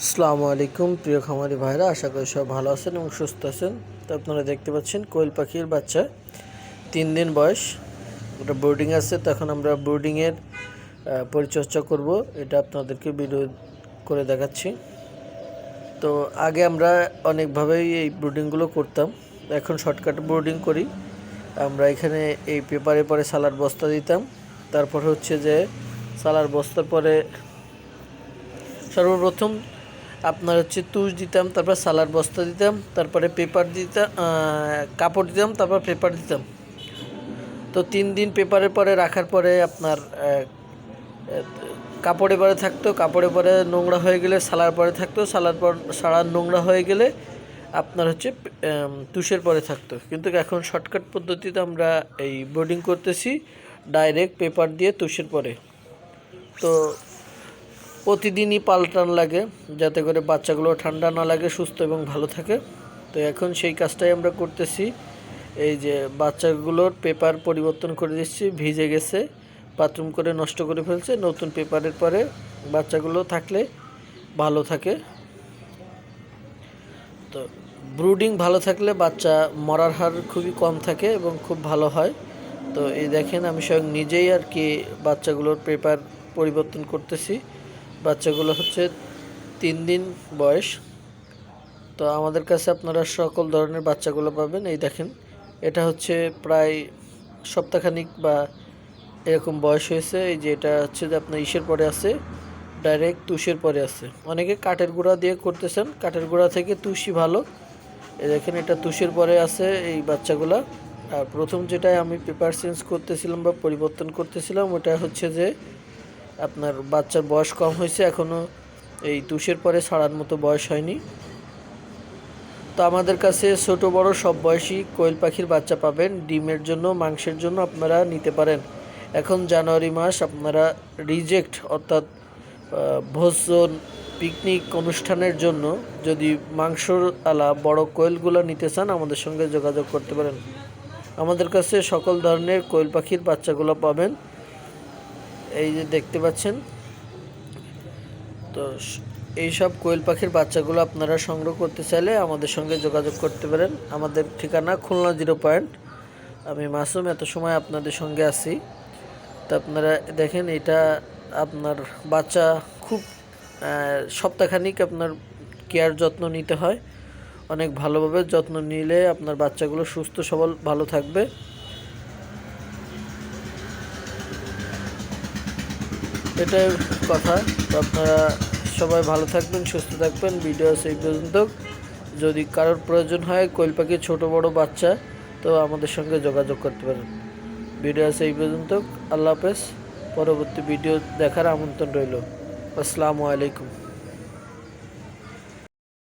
আসসালামু আলাইকুম প্রিয় খামারি ভাইরা, আশা করি সব ভালো আছেন এবং সুস্থ আছেন। তো আপনারা দেখতে পাচ্ছেন কোয়েল পাখির বাচ্চা 3 দিন বয়স, ওটা বোর্ডিং আছে। তখন আমরা বোর্ডিংয়ের পরিচর্যা করব, এটা আপনাদেরকে ভিডিও করে দেখাচ্ছি। তো আগে আমরা অনেকভাবেই এই ব্রুডিংগুলো করতাম, এখন শর্টকাট ব্রুডিং করি আমরা। এখানে এই পেপারে পরে সালার বস্তা দিতাম, তারপর হচ্ছে যে সালার বস্তার পরে সর্বপ্রথম আপনার হচ্ছে তুষ দিতাম, তারপর সালার বস্তা দিতাম, তারপরে পেপার দিতাম, কাপড় দিতাম, তারপর পেপার দিতাম। তো 3 দিন পেপারের পরে রাখার পরে আপনার কাপড়ে পরে থাকতো, কাপড়ে পরে নোংরা হয়ে গেলে সালার পরে থাকতো, সালার পর সারার নোংরা হয়ে গেলে আপনার হচ্ছে তুষের পরে থাকতো। কিন্তু এখন শর্টকাট পদ্ধতিতে আমরা এই বোর্ডিং করতেছি ডাইরেক্ট পেপার দিয়ে তুষের পরে। তো প্রতিদিনই পাল্টান লাগে যাতে করে বাচ্চাগুলো ঠান্ডা না লাগে, সুস্থ এবং ভালো থাকে। তো এখন সেই কাজটাই আমরা করতেছি। এই যে বাচ্চাগুলোর পেপার পরিবর্তন করে দিচ্ছি, ভিজে গেছে, বাথরুম করে নষ্ট করে ফেলছে। নতুন পেপারের পরে বাচ্চাগুলো থাকলে ভালো থাকে। তো ব্রুডিং ভালো থাকলে বাচ্চা মরার হার খুবই কম থাকে এবং খুব ভালো হয়। তো এই দেখেন আমি স্বয়ং নিজেই আর কি বাচ্চাগুলোর পেপার পরিবর্তন করতেছি। বাচ্চাগুলো হচ্ছে 3 দিন বয়স। তো আমাদের কাছে আপনারা সকল ধরনের বাচ্চাগুলো পাবেন। এই দেখেন, এটা হচ্ছে প্রায় সপ্তাহখানিক বা এরকম বয়স হয়েছে। এই যে এটা হচ্ছে যে আপনার ইসের পরে আছে, ডাইরেক্ট তুষের পরে আছে। অনেকে কাঠের গুঁড়া দিয়ে করতেছেন, কাঠের গুঁড়া থেকে তুষই ভালো। এই দেখেন, এটা তুষের পরে আছে এই বাচ্চাগুলা। আর প্রথম যেটাই আমি পেপার চেঞ্জ করতেছিলাম বা পরিবর্তন করতেছিলাম, ওটা হচ্ছে যে আপনার বাচ্চার বয়স কম হয়েছে, এখনও এই তুষের পরে ছাড়ার মতো বয়স হয়নি। তো আমাদের কাছে ছোট বড় সব বয়সী কোয়েল পাখির বাচ্চা পাবেন। ডিমের জন্য, মাংসের জন্য আপনারা নিতে পারেন। এখন জানুয়ারি মাস, আপনারা রিজেক্ট অর্থাৎ ভোজন, পিকনিক অনুষ্ঠানের জন্য যদি মাংসর আলা বড় কোয়েলগুলো নিতে চান, আমাদের সঙ্গে যোগাযোগ করতে পারেন। আমাদের কাছে সকল ধরনের কোয়েল পাখির বাচ্চাগুলো পাবেন। এই যে দেখতে পাচ্ছেন। তো এই সব কোয়েল পাখির বাচ্চাগুলো আপনারা সংগ্রহ করতে চাইলে আমাদের সঙ্গে যোগাযোগ করতে পারেন। আমাদের ঠিকানা খুলনা 0 পয়েন্ট। আমি মাসুম, এত সময় আপনাদের সঙ্গে আছি। তো আপনারা দেখেন, এটা আপনার বাচ্চা খুব সপ্তাহখানিক আপনার কেয়ার যত্ন নিতে হয়। অনেক ভালোভাবে যত্ন নিলে আপনার বাচ্চাগুলো সুস্থ সবল ভালো থাকবে। এটাই কথা। তো আপনারা সবাই ভালো থাকবেন, সুস্থ থাকবেন। ভিডিও সেই পর্যন্ত। যদি কারোর প্রয়োজন হয় কোয়েল পাখির ছোটো বড় বাচ্চা, তো আমাদের সঙ্গে যোগাযোগ করতে পারেন। ভিডিও সেই পর্যন্ত। আল্লাহ হাফেজ। পরবর্তী ভিডিও দেখার আমন্ত্রণ রইল। আসসালামু আলাইকুম।